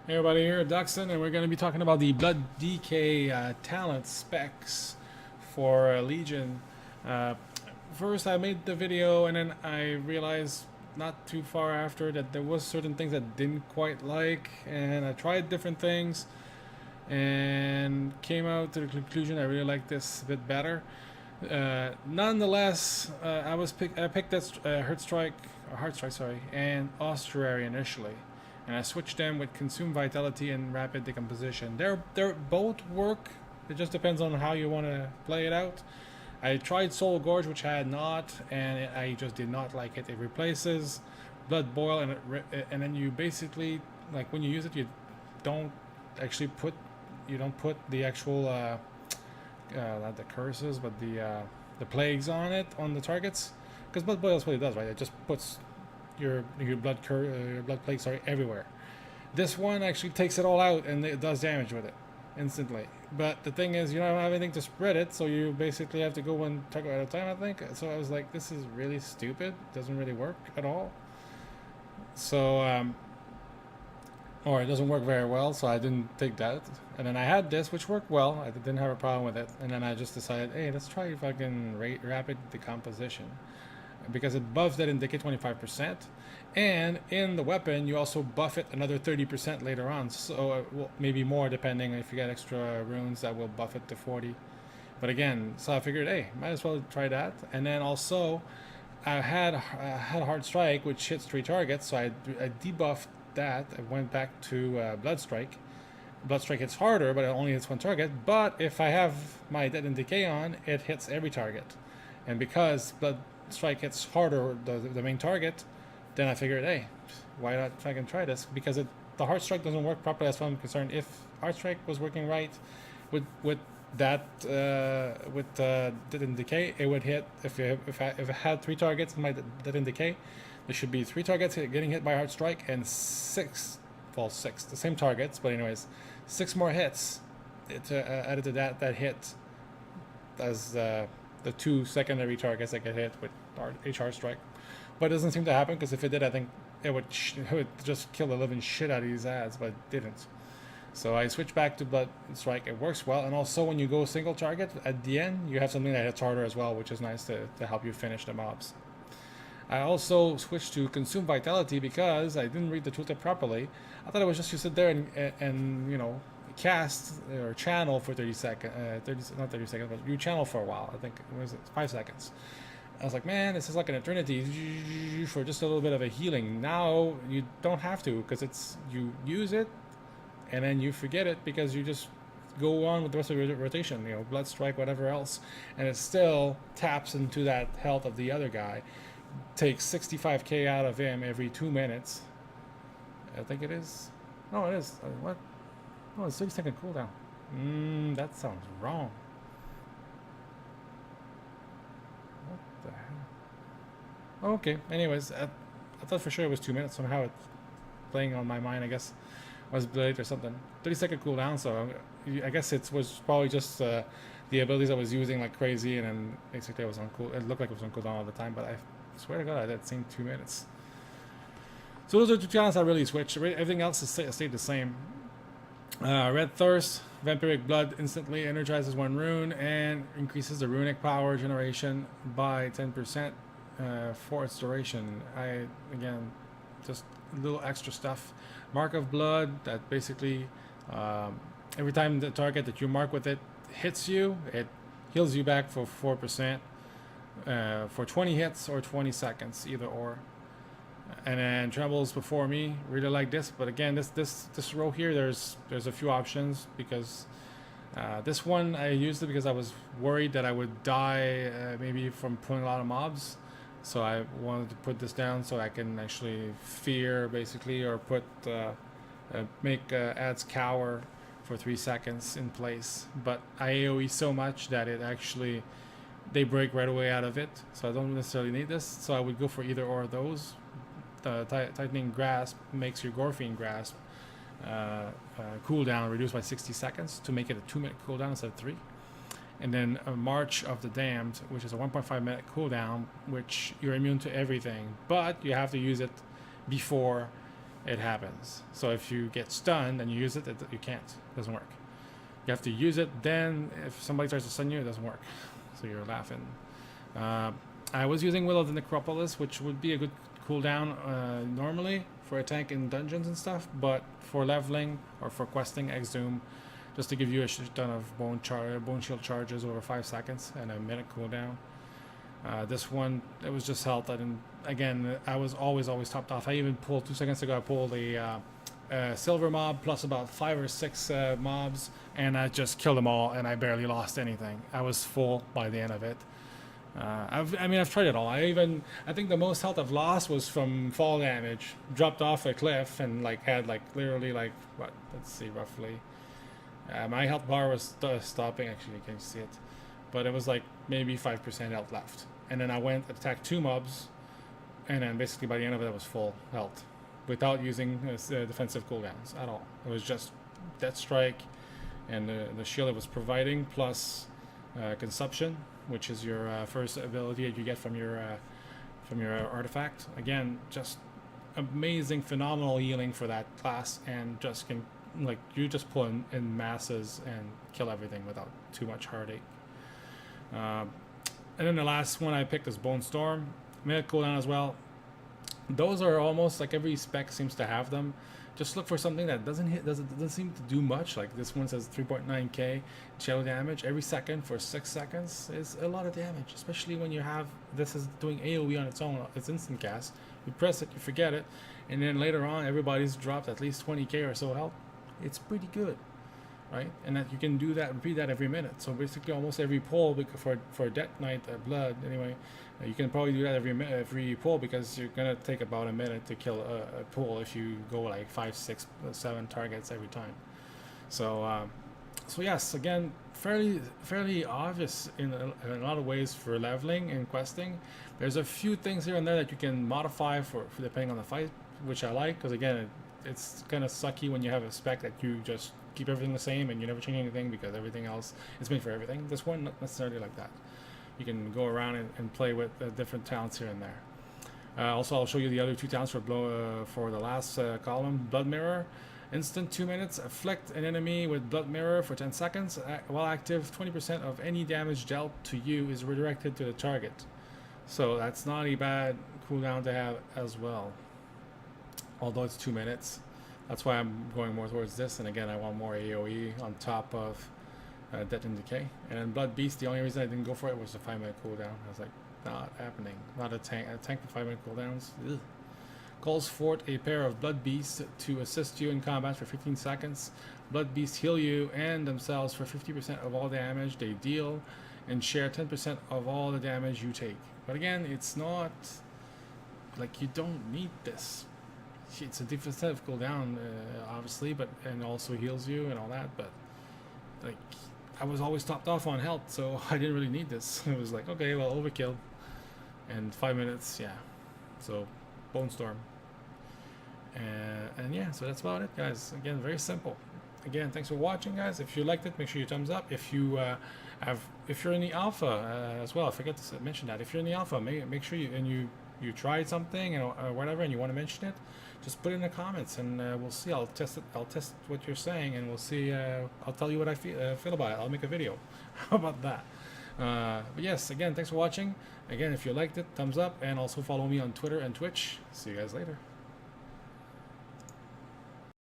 Hey everybody, here at DXUN, and we're going to be talking about the Blood DK talent specs for Legion. Uh, First, I made the video, and then I realized not too far after that there was certain things I didn't quite like, and I tried different things, and came out to the conclusion I really like this a bit better. Nonetheless, I picked that Heart Strike, sorry, and Ossuary initially, and I switched them with Consume Vitality and Rapid Decomposition. They're both work. It just depends on how you want to play it out. I tried Soul Gorge, which I had not, and I just did not like it. It replaces Blood Boil, and then you basically, like, when you use it, you don't actually put the actual not the curses, but the plagues on it, on the targets, because Blood Boil is what it does, right? It just puts your blood plague, sorry, everywhere. This one actually takes it all out, and it does damage with it instantly. But the thing is, you don't have anything to spread it, so you basically have to go one target at a time, I think. So I was like, this is really stupid. Doesn't really work at all. So or it doesn't work very well, so I didn't take that. And then I had this, which worked well. I didn't have a problem with it. And then I just decided, hey, let's try fucking rapid decomposition, because it buffs that in decay 25%, and in the weapon you also buff it another 30% later on. So well, maybe more depending if you get extra runes that will buff it to 40. But again, so I figured, hey, might as well try that. And then also I had a Hard Strike, which hits 3 targets, so I debuffed that. I went back to Blood Strike. Blood Strike hits harder, but it only hits 1 target. But if I have my Dead and Decay on, it hits every target. And because Blood Strike hits harder the main target, then I figured, hey, why not try this? Because the Heart Strike doesn't work properly as far as I'm concerned. If Heart Strike was working right with that Dead and Decay, it would hit. If it had 3 targets in my Dead and Decay, there should be 3 targets getting hit by Heart Strike, and 6, the same targets, but anyways, 6 more hits added to that hit as the 2 secondary targets that get hit with HR Strike. But it doesn't seem to happen, because if it did, I think it would just kill the living shit out of these ads, but it didn't. So I switched back to Blood Strike. It works well, and also when you go single target at the end, you have something that hits harder as well, which is nice to help you finish the mobs. I also switched to Consume Vitality because I didn't read the tooltip properly. I thought it was just you sit there and you know, cast or channel for 30 seconds, not 30 seconds, but you channel for a while. I think it was 5 seconds. I was like, man, this is like an eternity for just a little bit of a healing. Now you don't have to, because it's, you use it and then you forget it, because you just go on with the rest of your rotation, you know, Blood Strike, whatever else, and it still taps into that health of the other guy. Takes 65k out of him every 2 minutes. I think it is. No, it is. What? Oh, it's 30-second cooldown. That sounds wrong. What the hell? Okay. Anyways, I thought for sure it was 2 minutes. Somehow it's playing on my mind. I guess was delayed or something. 30-second cooldown. So I guess it was probably just the abilities I was using like crazy, and then basically it was on cool. It looked like it was on cooldown all the time, but I swear to God, I did seen 2 minutes. So those are 2 talents I really switched. Everything else is stayed the same. Red Thirst, Vampiric Blood instantly energizes 1 rune and increases the runic power generation by 10% for its duration. Again, just a little extra stuff. Mark of Blood, that basically every time the target that you mark with it hits you, it heals you back for 4%. For 20 hits or 20 seconds, either or. And then Trembles Before Me, really like this, but again, this row here, there's a few options, because this one I used it because I was worried that I would die maybe from pulling a lot of mobs, so I wanted to put this down so I can actually fear, basically, or put make ads cower for 3 seconds in place. But I AoE so much that it actually, they break right away out of it, so I don't necessarily need this. So I would go for either or of those. The Tightening Grasp makes your Gorfine Grasp cooldown reduced by 60 seconds to make it a 2-minute cooldown instead of 3. And then a March of the Damned, which is a 1.5-minute cooldown, which you're immune to everything, but you have to use it before it happens. So if you get stunned and you use it, you can't. It doesn't work. You have to use it. Then if somebody tries to stun you, it doesn't work. So you're laughing. I was using Will of the Necropolis, which would be a good cooldown normally for a tank in dungeons and stuff, but for leveling or for questing, Exhume, just to give you a shit ton of bone shield charges over 5 seconds and a minute cooldown. This one, it was just health. I was always topped off. I even pulled 2 seconds ago. I pulled a silver mob plus about 5 or 6 mobs, and I just killed them all, and I barely lost anything. I was full by the end of it. I've tried it all. I think the most health I've lost was from fall damage. Dropped off a cliff and had literally what? Let's see, roughly. My health bar was stopping. Actually, you can see it, but it was maybe 5% health left. And then I went attacked 2 mobs, and then basically by the end of it, I was full health, without using defensive cooldowns at all. It was just Death Strike and the shield it was providing, plus Consumption, which is your first ability that you get from your artifact. Again, just amazing, phenomenal healing for that class, and just can you just pull in masses and kill everything without too much heartache. And then the last one I picked is Bone Storm. Minute cooldown as well. Those are almost every spec seems to have them. Just look for something that doesn't seem to do much. Like this one says 3.9k shadow damage every second for 6 seconds is a lot of damage, especially when you have this is doing AoE on its own. It's instant cast. You press it, you forget it, and then later on everybody's dropped at least 20k or so health. It's pretty good, right? And that you can do that, repeat that every minute. So basically, almost every pull for Death Knight Blood anyway. You can probably do that every pull, because you're gonna take about a minute to kill a pull if you go 5, 6, 7 targets every time. So yes, again, fairly obvious in a lot of ways for leveling and questing. There's a few things here and there that you can modify for depending on the fight, which I like, because again, it's kind of sucky when you have a spec that you just keep everything the same and you never change anything because everything else is made for everything. This one, not necessarily like that. You can go around and play with different talents here and there. Also, I'll show you the other 2 talents for the last column. Blood Mirror. Instant 2 minutes. Afflict an enemy with Blood Mirror for 10 seconds. While active, 20% of any damage dealt to you is redirected to the target. So that's not a bad cooldown to have as well. Although it's 2 minutes. That's why I'm going more towards this. And again, I want more AoE on top of Death and Decay. And then Blood Beast, the only reason I didn't go for it was the 5-minute cooldown. I was like, not happening. Not a tank with 5-minute cooldowns. Ugh. Calls forth a pair of Blood Beasts to assist you in combat for 15 seconds. Blood Beasts heal you and themselves for 50% of all damage they deal, and share 10% of all the damage you take. But again, it's not you don't need this. It's a defensive cooldown, obviously, and also heals you and all that. But I was always topped off on health, so I didn't really need this. It was okay, well, overkill, and 5 minutes, yeah. So Bone Storm, and yeah, so that's about it, guys. Again, very simple. Again, thanks for watching, guys. If you liked it, make sure you thumbs up. If you're in the alpha as well, I forget to mention that. If you're in the alpha, make sure you tried something or whatever, and you want to mention it, just put it in the comments, and we'll see. I'll test what you're saying, and we'll see. I'll tell you what I feel about it. I'll make a video. How about that? But yes, again, thanks for watching. Again, if you liked it, thumbs up, and also follow me on Twitter and Twitch. See you guys later.